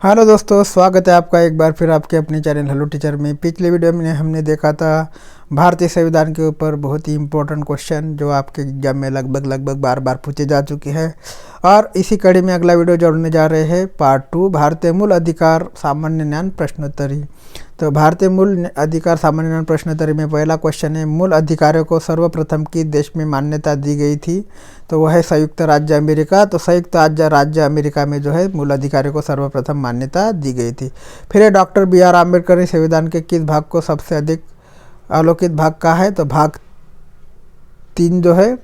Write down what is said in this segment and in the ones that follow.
Hello दोस्तों, स्वागत है आपका एक बार फिर आपके अपने चैनल हेलो टीचर में। पिछले वीडियो में हमने देखा था भारतीय संविधान के ऊपर बहुत ही इम्पोर्टेंट क्वेश्चन जो आपके एग्जाम में लगभग बार बार पूछे जा चुके हैं। और इसी कड़ी में अगला वीडियो जोड़ने जा रहे हैं पार्ट 2 भारतीय मूल अधिकार सामान्य ज्ञान प्रश्नोत्तरी। तो भारतीय मूल अधिकार सामान्य ज्ञान प्रश्नोत्तरी में पहला क्वेश्चन है, मूल अधिकारों को सर्वप्रथम किस देश में मान्यता दी गई थी? तो वह है संयुक्त राज्य अमेरिका। तो संयुक्त राज्य अमेरिका में जो है मूल अधिकारों को सर्वप्रथम मान्यता दी गई थी। फिर है डॉक्टर बी.आर. आम्बेडकर ने संविधान के किस भाग को सबसे अधिक अवलोकित भाग कहा है? तो भाग 3 जो है,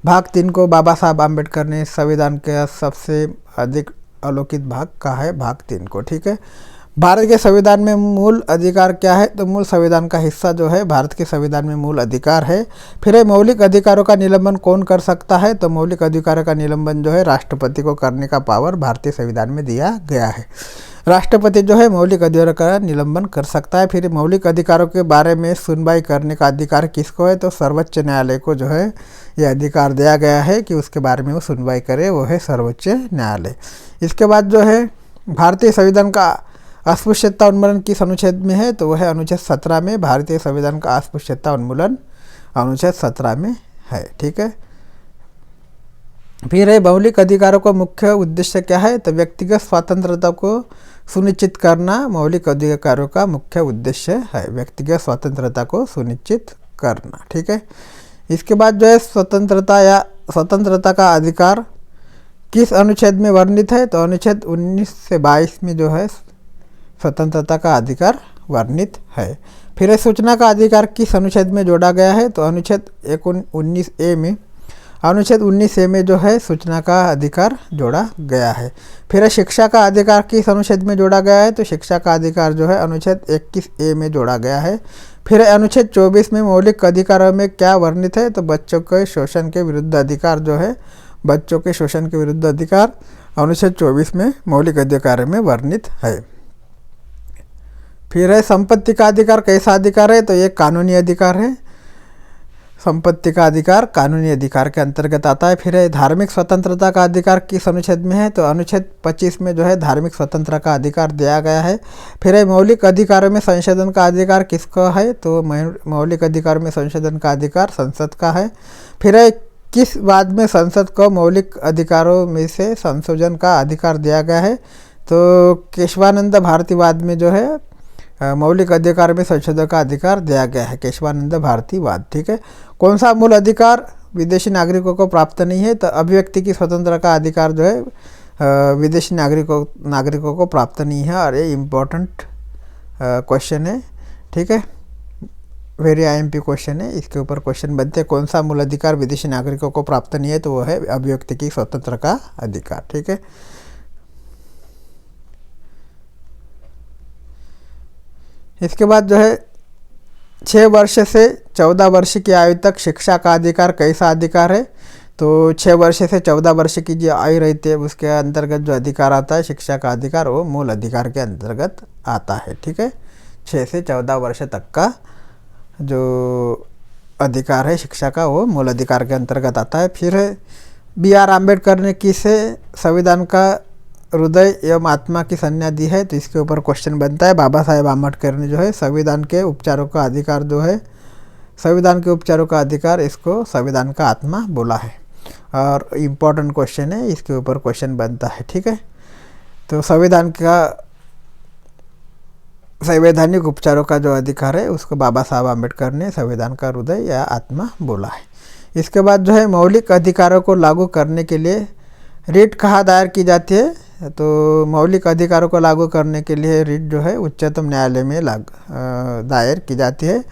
भाग 3 को बाबा साहब आम्बेडकर ने संविधान का सबसे अधिक अवलोकित भाग कहा है, भाग 3 को। ठीक है। भारत के संविधान में मूल अधिकार क्या है? तो मूल संविधान का हिस्सा जो है भारत के संविधान में मूल अधिकार है। फिर है मौलिक अधिकारों का निलंबन कौन कर सकता है? तो मौलिक अधिकारों का निलंबन जो है राष्ट्रपति को करने का पावर भारतीय संविधान में दिया गया है। राष्ट्रपति जो है मौलिक अधिकारों का निलंबन कर सकता है। फिर मौलिक अधिकारों के बारे में सुनवाई करने का अधिकार किसको है? तो सर्वोच्च न्यायालय को जो है यह अधिकार दिया गया है कि उसके बारे में वो सुनवाई करे, वो है सर्वोच्च न्यायालय। इसके बाद जो है भारतीय संविधान का अस्पृश्यता उन्मूलन किस अनुच्छेद में है? तो वह है अनुच्छेद 17 में। भारतीय संविधान का अस्पृश्यता उन्मूलन अनुच्छेद 17 में है। ठीक है। फिर है मौलिक अधिकारों का मुख्य उद्देश्य क्या है? तो व्यक्तिगत स्वतंत्रता को सुनिश्चित करना मौलिक अधिकारों का मुख्य उद्देश्य है, व्यक्तिगत स्वतंत्रता को सुनिश्चित करना। ठीक है। इसके बाद जो है स्वतंत्रता का अधिकार किस अनुच्छेद में वर्णित है? तो अनुच्छेद 19 से 22 में जो है स्वतंत्रता का अधिकार वर्णित है। फिर है सूचना का अधिकार किस अनुच्छेद में जोड़ा गया है? तो अनुच्छेद 19A में। अनुच्छेद 19A में जो है सूचना का अधिकार जोड़ा गया है। फिर है शिक्षा का अधिकार किस अनुच्छेद में जोड़ा गया है? तो शिक्षा का अधिकार जो है अनुच्छेद 21A में जोड़ा गया है। फिर है अनुच्छेद 24 में मौलिक अधिकारों में क्या वर्णित है? तो बच्चों के शोषण के विरुद्ध अधिकार जो है, बच्चों के शोषण के विरुद्ध अधिकार अनुच्छेद 24 में मौलिक अधिकारों में वर्णित है। फिर है संपत्ति का अधिकार कैसा अधिकार है? तो ये कानूनी अधिकार है। संपत्ति का अधिकार कानूनी अधिकार के अंतर्गत आता है। फिर है धार्मिक स्वतंत्रता का अधिकार किस अनुच्छेद में है? तो अनुच्छेद 25 में जो है धार्मिक स्वतंत्रता का अधिकार दिया गया है। फिर है मौलिक अधिकारों में संशोधन का अधिकार किसका है? तो मौलिक अधिकारों में संशोधन का अधिकार संसद का है। फिर है किस वाद में संसद को मौलिक अधिकारों में से संशोधन का अधिकार दिया गया है? तो केशवानंद भारती वाद में जो है मौलिक अधिकार में संशोधन का अधिकार दिया गया है, केशवानंद भारती वाद। ठीक है। कौन सा मूल अधिकार विदेशी नागरिकों को प्राप्त नहीं है? तो अभिव्यक्ति की स्वतंत्रता का अधिकार जो है विदेशी नागरिकों को प्राप्त नहीं है। और ये इम्पोर्टेंट क्वेश्चन है। ठीक है, वेरी IMP क्वेश्चन है। इसके ऊपर क्वेश्चन बनते हैं, कौन सा मूल अधिकार विदेशी नागरिकों को प्राप्त नहीं है? तो वो है अभिव्यक्ति की स्वतंत्रता का अधिकार। ठीक है। इसके बाद जो है 6 वर्ष से 14 वर्ष की आयु तक शिक्षा का अधिकार कैसा अधिकार है? तो 6 वर्ष से 14 वर्ष की जो आयु रहती है उसके अंतर्गत जो अधिकार आता है शिक्षा का अधिकार, वो मूल अधिकार के अंतर्गत आता है। ठीक है। 6 से 14 वर्ष तक का जो अधिकार है शिक्षा का, वो मूल अधिकार के अंतर्गत आता है। फिर बी.आर. आम्बेडकर ने किसे संविधान का हृदय एवं आत्मा की संज्ञा दी है? तो इसके ऊपर क्वेश्चन बनता है। बाबा साहेब आम्बेडकर ने जो है संविधान के उपचारों का अधिकार जो है, संविधान के उपचारों का अधिकार, इसको संविधान का आत्मा बोला है। और इम्पोर्टेंट क्वेश्चन है, इसके ऊपर क्वेश्चन बनता है। ठीक है। तो संविधान का संवैधानिक उपचारों का जो अधिकार है उसको बाबा साहब आम्बेडकर ने संविधान का हृदय या आत्मा बोला है। इसके बाद जो है मौलिक अधिकारों को लागू करने के लिए रिट कहाँ दायर की जाती है? तो मौलिक अधिकारों को लागू करने के लिए रिट जो है उच्चतम न्यायालय में दायर की जाती है।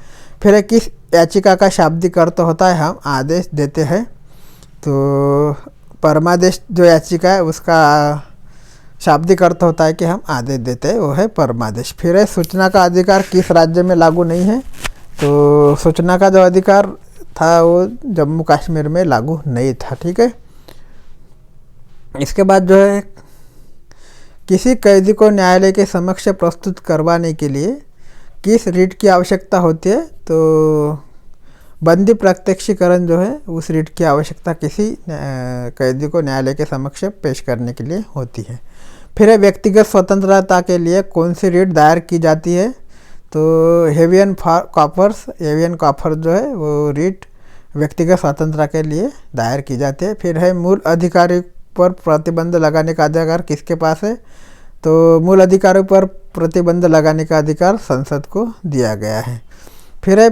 फिर किस याचिका का शाब्दिक अर्थ होता है? हम आदेश देते हैं। तो परमादेश जो याचिका है उसका शाब्दिक अर्थ होता है कि हम आदेश देते हैं, वो है परमादेश। फिर है सूचना का अधिकार किस राज्य में लागू नहीं है? तो सूचना का जो अधिकार था वो जम्मू कश्मीर में लागू नहीं था। ठीक है। इसके बाद जो है किसी कैदी को न्यायालय के समक्ष प्रस्तुत करवाने के लिए किस रिट की आवश्यकता होती है? तो बंदी प्रत्यक्षीकरण जो है उस रिट की आवश्यकता किसी कैदी को न्यायालय के समक्ष पेश करने के लिए होती है। फिर है व्यक्तिगत स्वतंत्रता के लिए कौन सी रिट दायर की जाती है? तो हेवियन कॉपर्स जो है वो रिट व्यक्तिगत स्वतंत्रता के लिए दायर की जाती है। फिर है मूल अधिकारों पर प्रतिबंध लगाने का अधिकार किसके पास है? तो मूल अधिकारों पर प्रतिबंध लगाने का अधिकार संसद को दिया गया है। फिर है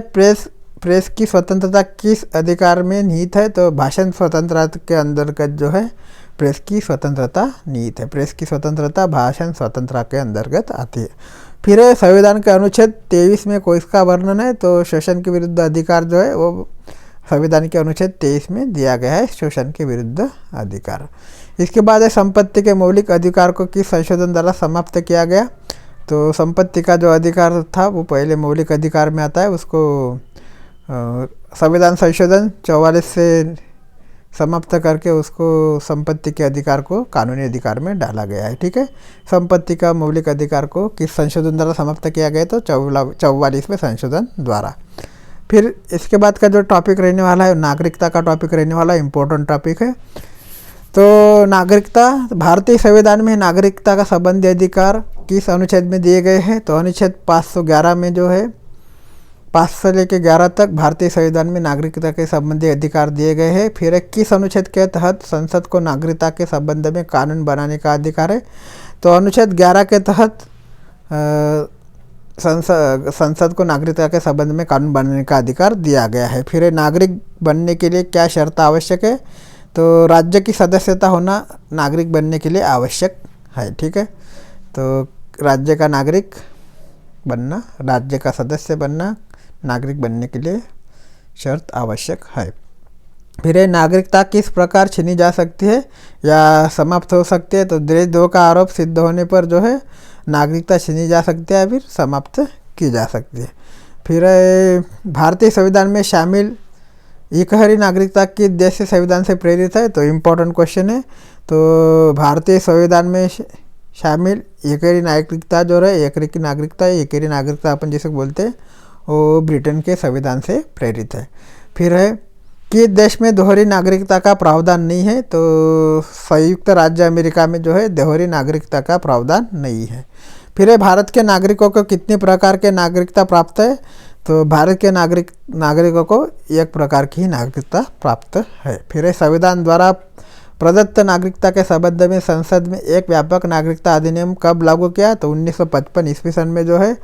प्रेस की स्वतंत्रता किस अधिकार में निहित है? तो भाषण स्वतंत्रता के अंतर्गत जो है प्रेस की स्वतंत्रता निहित है। प्रेस की स्वतंत्रता भाषण स्वतंत्रता के अंतर्गत आती है। फिर है संविधान के अनुच्छेद 23 में किसका वर्णन है? तो शोषण के विरुद्ध अधिकार जो है वो संविधान के अनुच्छेद 23 में दिया गया है, शोषण के विरुद्ध अधिकार। इसके बाद है संपत्ति के मौलिक अधिकार को किस संशोधन द्वारा समाप्त किया गया? तो संपत्ति का जो अधिकार था वो पहले मौलिक अधिकार में आता है, उसको संविधान संशोधन 44 से समाप्त करके उसको संपत्ति के अधिकार को कानूनी अधिकार में डाला गया है। ठीक है, संपत्ति का मौलिक अधिकार को किस संशोधन द्वारा समाप्त किया गया? तो 44वें संशोधन द्वारा। फिर इसके बाद का जो टॉपिक रहने वाला है नागरिकता का टॉपिक रहने वाला है, इम्पोर्टेंट टॉपिक है। तो नागरिकता, भारतीय संविधान में नागरिकता का संबंधी अधिकार किस अनुच्छेद में दिए गए हैं? तो अनुच्छेद 511 में जो है 5 से लेकर 11 तक भारतीय संविधान में नागरिकता के संबंधी अधिकार दिए गए हैं। फिर किस अनुच्छेद के तहत संसद को नागरिकता के संबंध में कानून बनाने का अधिकार है? तो अनुच्छेद 11 के तहत संसद को नागरिकता के संबंध में कानून बनाने का अधिकार दिया गया है। फिर नागरिक बनने के लिए क्या शर्त आवश्यक है? तो राज्य की सदस्यता होना नागरिक बनने के लिए आवश्यक है। ठीक है, तो राज्य का नागरिक बनना, राज्य का सदस्य बनना नागरिक बनने के लिए शर्त आवश्यक है। फिर नागरिकता किस प्रकार छीनी जा सकती है या समाप्त हो सकती है? तो देशद्रोह का आरोप सिद्ध होने पर जो है नागरिकता छीनी जा सकती है, फिर समाप्त की जा सकती है। फिर भारतीय संविधान में शामिल इकहरी नागरिकता किस देश से संविधान से प्रेरित है? तो इम्पोर्टेंट क्वेश्चन है। तो भारतीय संविधान में शामिल एकरी नागरिकता जो है, एकरी नागरिकता अपन जिसे बोलते हैं वो ब्रिटेन के संविधान से प्रेरित है। फिर है किस देश में दोहरी नागरिकता का प्रावधान नहीं है? तो संयुक्त राज्य अमेरिका में जो है दोहरी नागरिकता का प्रावधान नहीं है। फिर है भारत के नागरिकों को कितने प्रकार के नागरिकता प्राप्त है? तो भारत के नागरिकों को एक प्रकार की नागरिकता प्राप्त है। फिर है संविधान द्वारा प्रदत्त नागरिकता के संबंध में संसद में एक व्यापक नागरिकता अधिनियम कब लागू किया? तो 1955 ईस्वी सन में जो है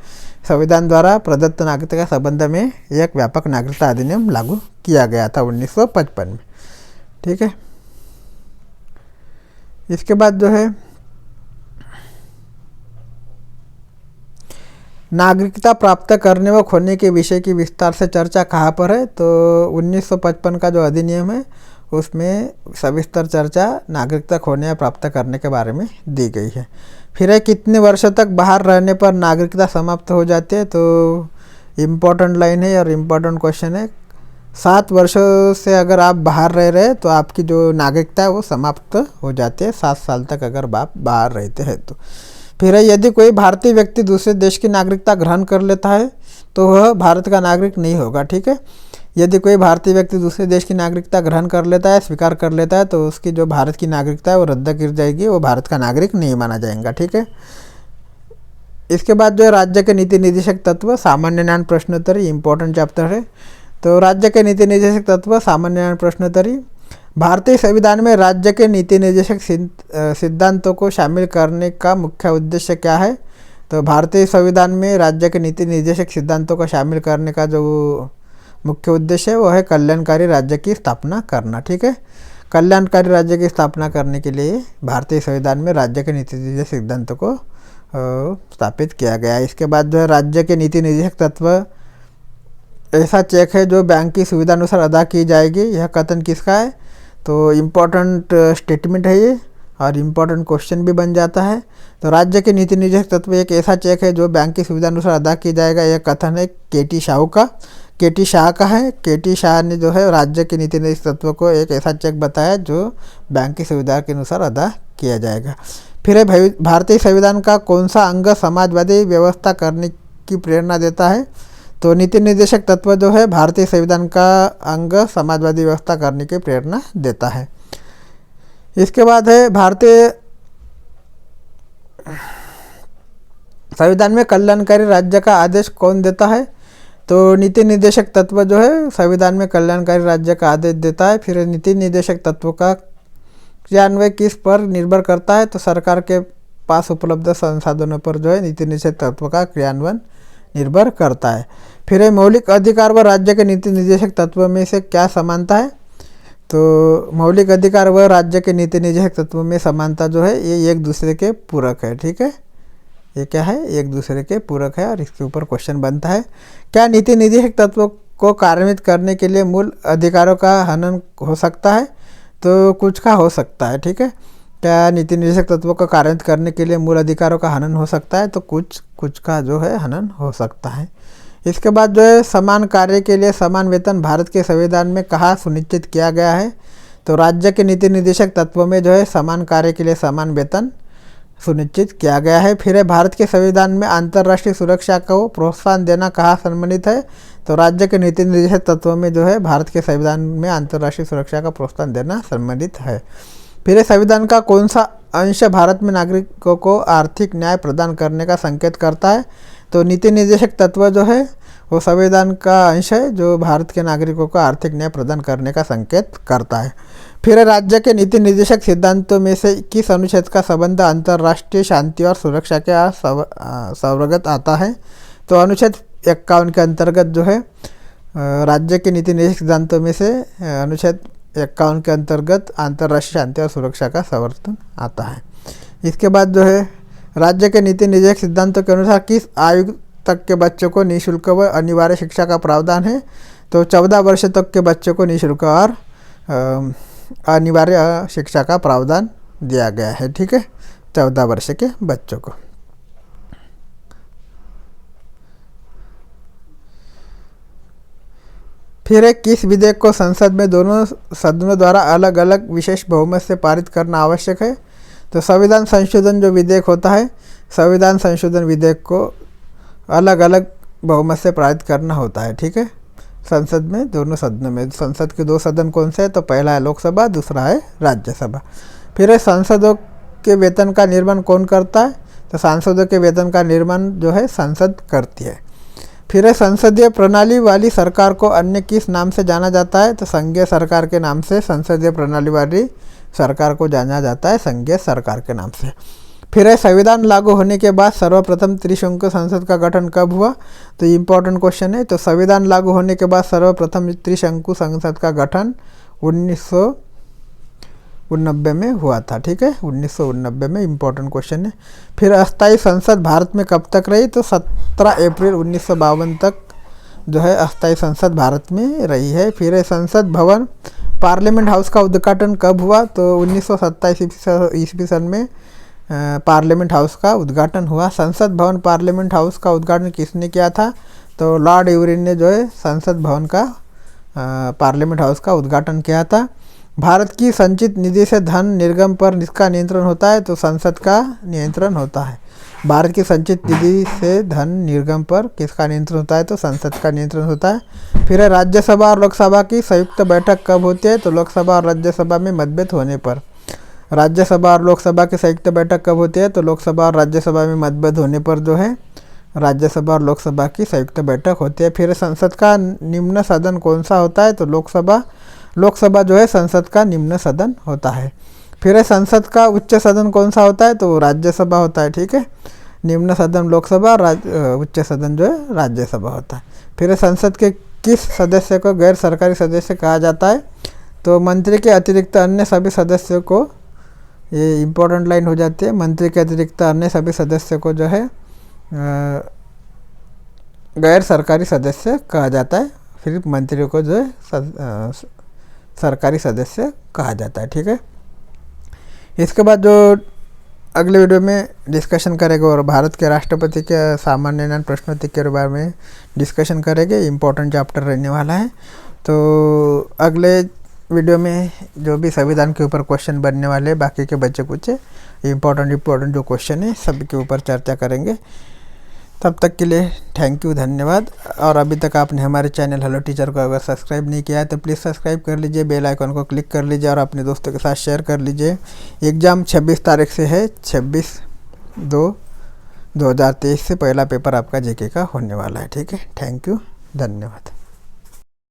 संविधान द्वारा प्रदत्त नागरिकता के संबंध में एक व्यापक नागरिकता अधिनियम लागू किया गया था 1955 में। ठीक है, इसके बाद जो है नागरिकता प्राप्त करने व खोने के विषय की विस्तार से चर्चा कहाँ पर है? तो 1955 का जो अधिनियम है उसमें सविस्तर चर्चा नागरिकता खोने या प्राप्त करने के बारे में दी गई है। फिर है कितने वर्षों तक बाहर रहने पर नागरिकता समाप्त हो जाती है? तो इम्पोर्टेंट लाइन है और इम्पोर्टेंट क्वेश्चन है। 7 वर्षों से अगर आप बाहर रह रहे हैं तो आपकी जो नागरिकता है वो समाप्त हो जाती है, 7 साल तक अगर आप बाहर रहते हैं तो। फिर है यदि कोई भारतीय व्यक्ति दूसरे देश की नागरिकता ग्रहण कर लेता है तो वह भारत का नागरिक नहीं होगा। ठीक है, यदि कोई भारतीय व्यक्ति दूसरे देश की नागरिकता ग्रहण कर लेता है, स्वीकार कर लेता है, तो उसकी जो भारत की नागरिकता है वो रद्द गिर जाएगी, वो भारत का नागरिक नहीं माना जाएगा। ठीक है, इसके बाद जो है राज्य के नीति निर्देशक तत्व सामान्य ज्ञान प्रश्नोत्तरी, इंपॉर्टेंट चैप्टर है। तो राज्य के नीति निर्देशक तत्व सामान्य ज्ञान प्रश्नोत्तरी। भारतीय संविधान में राज्य के नीति निर्देशक सिद्धांतों को शामिल करने का मुख्य उद्देश्य क्या है? तो भारतीय संविधान में राज्य के नीति निर्देशक सिद्धांतों को शामिल करने का जो मुख्य उद्देश्य है वो है कल्याणकारी राज्य की स्थापना करना। ठीक है, कल्याणकारी राज्य की स्थापना करने के लिए भारतीय संविधान में राज्य के नीति निर्देशक सिद्धांतों को स्थापित किया गया है। इसके बाद जो है राज्य के नीति निर्देशक तत्व ऐसा चेक है जो बैंक की सुविधा अनुसार अदा की जाएगी, यह कथन किसका है? तो इम्पोर्टेंट स्टेटमेंट है ये और इम्पोर्टेंट क्वेश्चन भी बन जाता है। तो राज्य के नीति निर्देशक तत्व एक ऐसा चेक है जो बैंक की सुविधा अनुसार अदा की जाएगा, यह कथन है केटी शाह का है। केटी शाह ने जो है राज्य के नीति निर्देशक तत्व को एक ऐसा चेक बताया जो बैंक की सुविधा के अनुसार अदा किया जाएगा। फिर है भारतीय संविधान का कौन सा अंग समाजवादी व्यवस्था करने की प्रेरणा देता है? तो नीति निर्देशक तत्व जो है भारतीय संविधान का अंग समाजवादी व्यवस्था करने की प्रेरणा देता है। इसके बाद है भारतीय संविधान में कल्याणकारी राज्य का आदेश कौन देता है? तो नीति निर्देशक तत्व जो है संविधान में कल्याणकारी राज्य का आदेश देता है। फिर नीति निर्देशक तत्व का क्रियान्वयन किस पर निर्भर करता है? तो सरकार के पास उपलब्ध संसाधनों पर जो है नीति निर्देशक तत्व का क्रियान्वयन निर्भर करता है। फिर मौलिक अधिकार व राज्य के नीति निर्देशक तत्व में से क्या समानता है? तो मौलिक अधिकार व राज्य के नीति निर्देशक तत्व में समानता जो है ये एक दूसरे के पूरक है। ठीक है, ये क्या है? एक दूसरे के पूरक है और इसके ऊपर क्वेश्चन बनता है। क्या नीति निर्देशक तत्व को कार्यान्वित करने के लिए मूल अधिकारों का हनन हो सकता है? तो कुछ का हो सकता है। ठीक है, क्या नीति निर्देशक तत्वों को कार्यान्वित करने के लिए मूल अधिकारों का हनन हो सकता है? तो कुछ का जो है हनन हो सकता है। इसके बाद जो है समान कार्य के लिए समान वेतन भारत के संविधान में कहाँ सुनिश्चित किया गया है? तो राज्य के नीति निर्देशक तत्व में जो है समान कार्य के लिए समान वेतन सुनिश्चित किया गया है। फिर भारत के संविधान में अंतर्राष्ट्रीय सुरक्षा को प्रोत्साहन देना कहाँ सम्मिलित है? तो राज्य के नीति निर्देशक तत्व में जो है भारत के संविधान में अंतर्राष्ट्रीय सुरक्षा का प्रोत्साहन देना सम्मिलित है। फिर संविधान का कौन सा अंश भारत में नागरिकों को आर्थिक न्याय प्रदान करने का संकेत करता है? तो नीति निर्देशक तत्व जो है वो संविधान का अंश है जो भारत के नागरिकों को आर्थिक न्याय प्रदान करने का संकेत करता है। फिर राज्य के नीति निर्देशक सिद्धांतों में से किस अनुच्छेद का संबंध अंतर्राष्ट्रीय शांति और सुरक्षा के सर्वगत आता है? तो अनुच्छेद 51 के अंतर्गत जो है राज्य के नीति निर्देशक सिद्धांतों में से अनुच्छेद 51 के अंतर्गत अंतर्राष्ट्रीय शांति और सुरक्षा का समर्थन आता है। इसके बाद जो है राज्य के नीति निर्देशक सिद्धांतों के अनुसार किस आयु तक के बच्चों को निःशुल्क व अनिवार्य शिक्षा का प्रावधान है? तो 14 वर्ष तक के बच्चों को निःशुल्क और अनिवार्य शिक्षा का प्रावधान दिया गया है। ठीक है, 14 वर्ष के बच्चों को। फिर किस विधेयक को संसद में दोनों सदनों द्वारा अलग अलग विशेष बहुमत से पारित करना आवश्यक है? तो संविधान संशोधन जो विधेयक होता है, संविधान संशोधन विधेयक को अलग अलग बहुमत से पारित करना होता है। ठीक है, संसद में दोनों सदनों में। संसद के 2 सदन कौन से हैं? तो पहला है लोकसभा, दूसरा है राज्यसभा। फिर सांसदों के वेतन का निर्माण कौन करता है? तो सांसदों के वेतन का निर्माण जो है संसद करती है। फिर संसदीय प्रणाली वाली सरकार को अन्य किस नाम से जाना जाता है? तो संघीय सरकार के नाम से संसदीय प्रणाली वाली सरकार को जाना जाता है, संघीय सरकार के नाम से। फिर संविधान लागू होने के बाद सर्वप्रथम त्रिशंकु संसद का गठन कब हुआ? तो इम्पोर्टेंट क्वेश्चन है। तो संविधान लागू होने के बाद सर्वप्रथम त्रिशंकु संसद का गठन 1989 में हुआ था। ठीक है, 1989 में। इम्पोर्टेंट क्वेश्चन है। फिर अस्थायी संसद भारत में कब तक रही? तो 17 अप्रैल 1952 तक जो है अस्थायी संसद भारत में रही है। फिर संसद भवन पार्लियामेंट हाउस का उद्घाटन कब हुआ? तो 1927 ईस्वी सन में पार्लियामेंट हाउस का उद्घाटन हुआ। संसद भवन पार्लियामेंट हाउस का उद्घाटन किसने किया था? तो लॉर्ड इरविन ने जो है संसद भवन का पार्लियामेंट हाउस का उद्घाटन किया था। भारत की संचित निधि से धन निर्गम पर किसका नियंत्रण होता है? तो संसद का नियंत्रण होता है। भारत की संचित निधि से धन निर्गम पर किसका नियंत्रण होता है? तो संसद का नियंत्रण होता है। फिर राज्यसभा और लोकसभा की संयुक्त बैठक कब होती है? तो लोकसभा और राज्यसभा में मतभेद होने पर। राज्यसभा और लोकसभा की संयुक्त बैठक कब होती है? तो लोकसभा और राज्यसभा में मतभेद होने पर जो है राज्यसभा और लोकसभा की संयुक्त बैठक होती है। फिर संसद का निम्न सदन कौन सा होता है? तो लोकसभा जो है संसद का निम्न सदन होता है। फिर संसद का उच्च सदन कौन सा होता है? तो राज्यसभा होता है। ठीक है, निम्न सदन लोकसभा, उच्च सदन जो है राज्यसभा होता है। फिर संसद के किस सदस्य को गैर सरकारी सदस्य कहा जाता है? तो मंत्री के अतिरिक्त अन्य सभी सदस्यों को, ये इम्पोर्टेंट लाइन हो जाती है, मंत्री के अतिरिक्त अन्य सभी सदस्यों को जो है गैर सरकारी सदस्य कहा जाता है। फिर मंत्रियों को जो है सरकारी सदस्य कहा जाता है। ठीक है, इसके बाद जो अगले वीडियो में डिस्कशन करेंगे और भारत के राष्ट्रपति के सामान्य ज्ञान प्रश्नोत्तरी के बारे में डिस्कशन करेंगे। इम्पोर्टेंट चैप्टर रहने वाला है। तो अगले वीडियो में जो भी संविधान के ऊपर क्वेश्चन बनने वाले हैं, बाकी के बच्चे कुछ इम्पोर्टेंट जो क्वेश्चन है सभी के ऊपर चर्चा करेंगे। तब तक के लिए थैंक यू, धन्यवाद। और अभी तक आपने हमारे चैनल हेलो टीचर को अगर सब्सक्राइब नहीं किया है तो प्लीज़ सब्सक्राइब कर लीजिए, बेल आइकन को क्लिक कर लीजिए और अपने दोस्तों के साथ शेयर कर लीजिए। एग्ज़ाम 26 तारीख से है, 26 2023 से पहला पेपर आपका जीके का होने वाला है। ठीक है, थैंक यू, धन्यवाद।